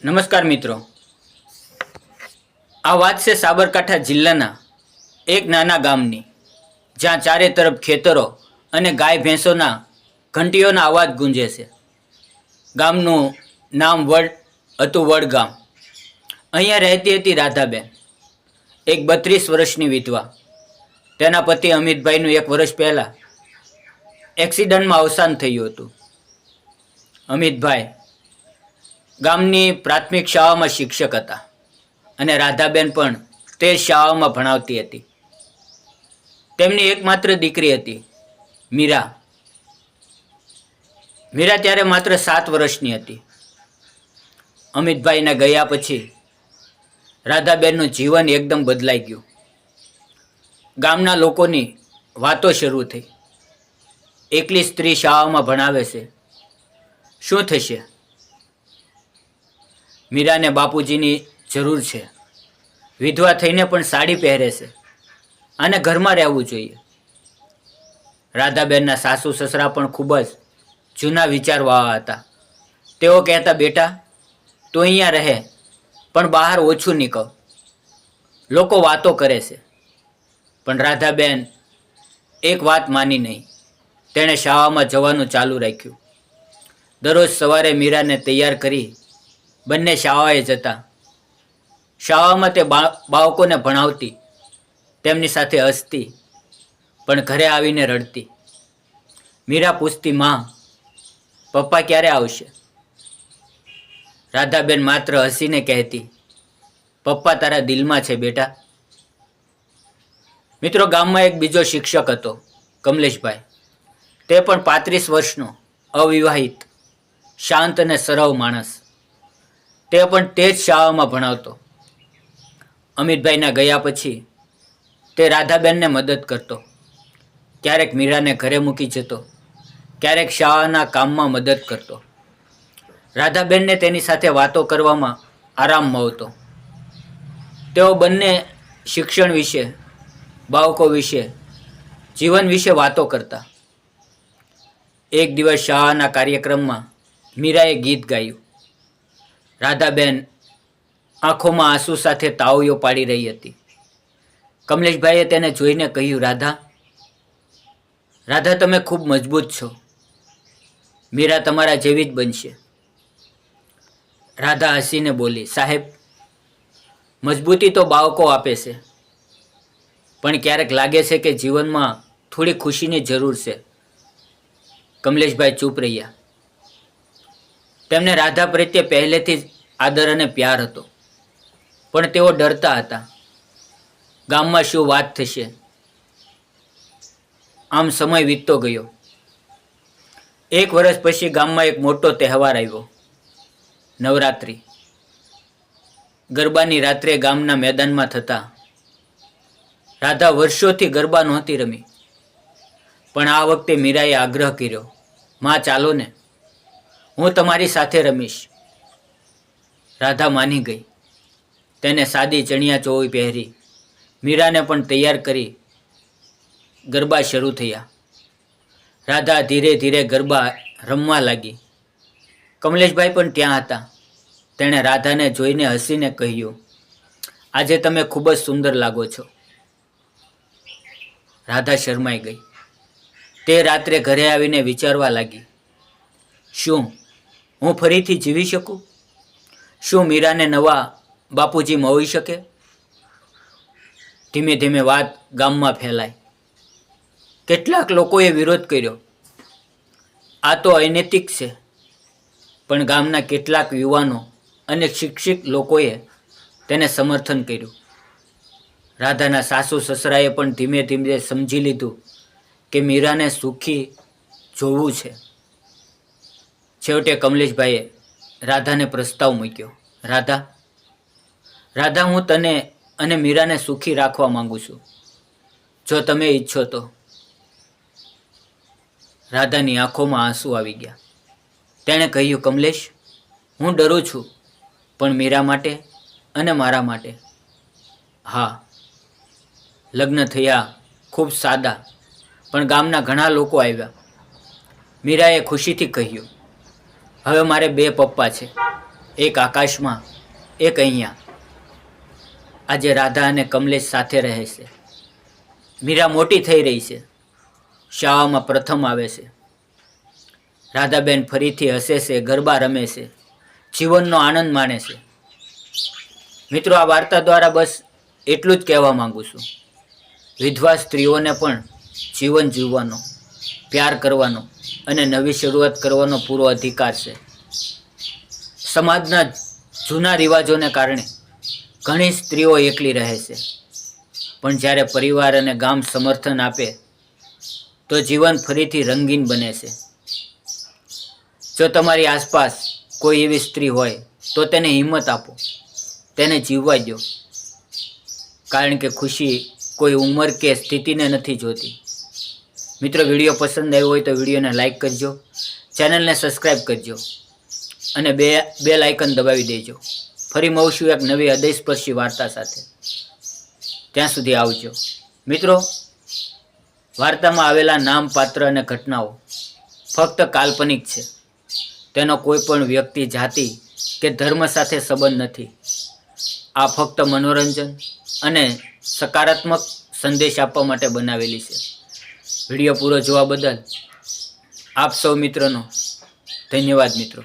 નમસ્કાર મિત્રો, આ વાત છે સાબરકાંઠા જિલ્લાના એક નાના ગામની, જ્યાં ચારે તરફ ખેતરો અને ગાય ભેંસોના ઘંટીઓના અવાજ ગુંજે છે. ગામનું નામ વડ ગામ. અહીંયા રહેતી હતી રાધાબેન, એક 32 વર્ષની વિધવા. તેના પતિ અમિતભાઈનું 1 વર્ષ પહેલાં એક્સિડન્ટમાં અવસાન થયું હતું. અમિતભાઈ ગામની પ્રાથમિક શાળામાં શિક્ષક હતા અને રાધાબેન પણ તે શાળામાં ભણાવતી હતી. તેમની એકમાત્ર દીકરી હતી મીરા. મીરા ત્યારે માત્ર 7 વર્ષની હતી. અમિતભાઈના ગયા પછી રાધાબેનનું જીવન એકદમ બદલાઈ ગયું. ગામના લોકોની વાતો શરૂ થઈ. એકલી સ્ત્રી શાળામાં ભણાવે છે, શું થશે? મીરાને બાપુજીની જરૂર છે. વિધવા થઈને પણ સાડી પહેરે છે અને ઘરમાં રહેવું જોઈએ. રાધાબેનના સાસુ સસરા પણ ખૂબ જ જૂના વિચારવાળા હતા. તેઓ કહેતા, બેટા તું અહીંયા રહે પણ બહાર ઓછું નીકળ, લોકો વાતો કરે છે. પણ રાધાબેન એક વાત માની નહીં. તેણે શાળામાં જવાનું ચાલુ રાખ્યું. દરરોજ સવારે મીરાને તૈયાર કરી બંને શાળાએ જતા. શાળામાં તે બાળકોને ભણાવતી, તેમની સાથે હસતી, પણ ઘરે આવીને રડતી. મીરા પૂછતી, માં પપ્પા ક્યારે આવશે? રાધાબેન માત્ર હસીને કહેતી, પપ્પા તારા દિલમાં છે બેટા. મિત્રો, ગામમાં એક બીજો શિક્ષક હતો, કમલેશભાઈ. તે પણ 35 વર્ષનો, અવિવાહિત, શાંત અને સરળ માણસ. તે પણ તે જ શાળામાં ભણાવતો. અમિતભાઈના ગયા પછી તે રાધાબેનને મદદ કરતો. ક્યારેક મીરાને ઘરે મૂકી જતો, ક્યારેક શાળાના કામમાં મદદ કરતો. રાધાબેનને તેની સાથે વાતો કરવામાં આરામ મળતો. તેઓ બંને શિક્ષણ વિશે, બાળકો વિશે, જીવન વિશે વાતો કરતા. એક દિવસ શાળાના કાર્યક્રમમાં મીરાએ ગીત ગાયું. રાધાબેન આંખોમાં આંસુ સાથે તાળીઓ પાડી રહી હતી. કમલેશભાઈએ તેને જોઈને કહ્યું, રાધા તમે ખૂબ મજબૂત છો. મીરા તમારા જેવી જ બનશે. રાધા હસીને બોલી, સાહેબ, મજબૂતી તો બાળકો આપે છે, પણ ક્યારેક લાગે છે કે જીવનમાં થોડી ખુશીની જરૂર છે. કમલેશભાઈ ચૂપ રહ્યા. તેમને રાધા પ્રત્યે પહેલેથી જ આદર અને પ્યાર હતો, પણ તેઓ ડરતા હતા. ગામમાં શું વાત થશે? આમ સમય વીતતો ગયો. 1 વર્ષ પછી ગામમાં એક મોટો તહેવાર આવ્યો, નવરાત્રિ. ગરબાની રાત્રે ગામના મેદાનમાં થતા. રાધા વર્ષોથી ગરબા નહોતી રમી, પણ આ વખતે મીરાએ આગ્રહ કર્યો, માં ચાલો ને, હું તમારી સાથે રમીશ. રાધા માની ગઈ. તેને સાદી ચણિયા ચોળી પહેરી, મીરાને પણ તૈયાર કરી ગરબા શરૂ થયા. રાધા ધીરે ધીરે ગરબા રમવા લાગી. કમલેશભાઈ પણ ત્યાં હતા. તેણે રાધાને જોઈને હસીને કહ્યું, આજે તમે ખૂબ જ સુંદર લાગો છો. રાધા શરમાઈ ગઈ. તે રાત્રે ઘરે આવીને વિચારવા લાગી, શું હું ફરીથી જીવી શકું? શું મીરાને નવા બાપુજી મળી શકે? ધીમે ધીમે વાત ગામમાં ફેલાઈ. કેટલાક લોકોએ વિરોધ કર્યો, આ તો અનૈતિક છે. પણ ગામના કેટલાક યુવાનો અને શિક્ષિત લોકોએ તેને સમર્થન કર્યું. રાધાના સાસુ સસરાએ પણ ધીમે ધીમે સમજી લીધું કે મીરાને સુખી જોવું છે. છેવટે કમલેશભાઈએ રાધાને પ્રસ્તાવ મૂક્યો, રાધા, હું તને અને મીરાને સુખી રાખવા માંગુ છું, જો તમે ઈચ્છો તો. રાધાની આંખોમાં આંસુ આવી ગયા. તેણે કહ્યું, કમલેશ, હું ડરું છું, પણ મીરા માટે અને મારા માટે, હા. લગ્ન થયા, ખૂબ સાદા, પણ ગામના ઘણા લોકો આવ્યા. મીરાએ ખુશીથી કહ્યું, હવે મારે 2 પપ્પા છે, એક આકાશમાં, એક અહીંયા. આજે રાધા અને કમલેશ સાથે રહે છે. મીરા મોટી થઈ રહી છે, શાળામાં પ્રથમ આવે છે. રાધાબેન ફરીથી હસે છે, ગરબા રમે છે, જીવનનો આનંદ માણે છે. મિત્રો, આ વાર્તા દ્વારા બસ એટલું જ કહેવા માંગુ છું. વિધવા સ્ત્રીઓને પણ જીવન જીવવાનો, પ્યાર કરવાનો અને નવી શરૂઆત કરવાનો પૂરો અધિકાર છે. સમાજના જૂના રિવાજોને કારણે ઘણી સ્ત્રીઓ એકલી રહે છે, પણ જ્યારે પરિવાર અને ગામ સમર્થન આપે તો જીવન ફરીથી રંગીન બને છે. જો તમારી આસપાસ કોઈ એવી સ્ત્રી હોય તો તેને હિંમત આપો, તેને જીવવા દો, કારણ કે ખુશી કોઈ ઉંમર કે સ્થિતિને નથી જોતી. મિત્રો, વિડીયો પસંદ આવ્યો હોય તો વિડીયોને લાઈક કરજો, ચેનલને સબસ્ક્રાઈબ કરજો અને બેલ આઇકન દબાવી દેજો. ફરી મળશું એક નવી હૃદયસ્પર્શી વાર્તા સાથે. ત્યાં સુધી આવજો. મિત્રો, વાર્તામાં આવેલા નામ, પાત્ર અને ઘટનાઓ ફક્ત કાલ્પનિક છે. તેનો કોઈ પણ વ્યક્તિ, જાતિ કે ધર્મ સાથે સંબંધ નથી. આ ફક્ત મનોરંજન અને સકારાત્મક સંદેશ આપવા માટે બનાવેલી છે. વિડીયો પૂરો જોવા બદલ આપ સૌ મિત્રોનો ધન્યવાદ. મિત્રો.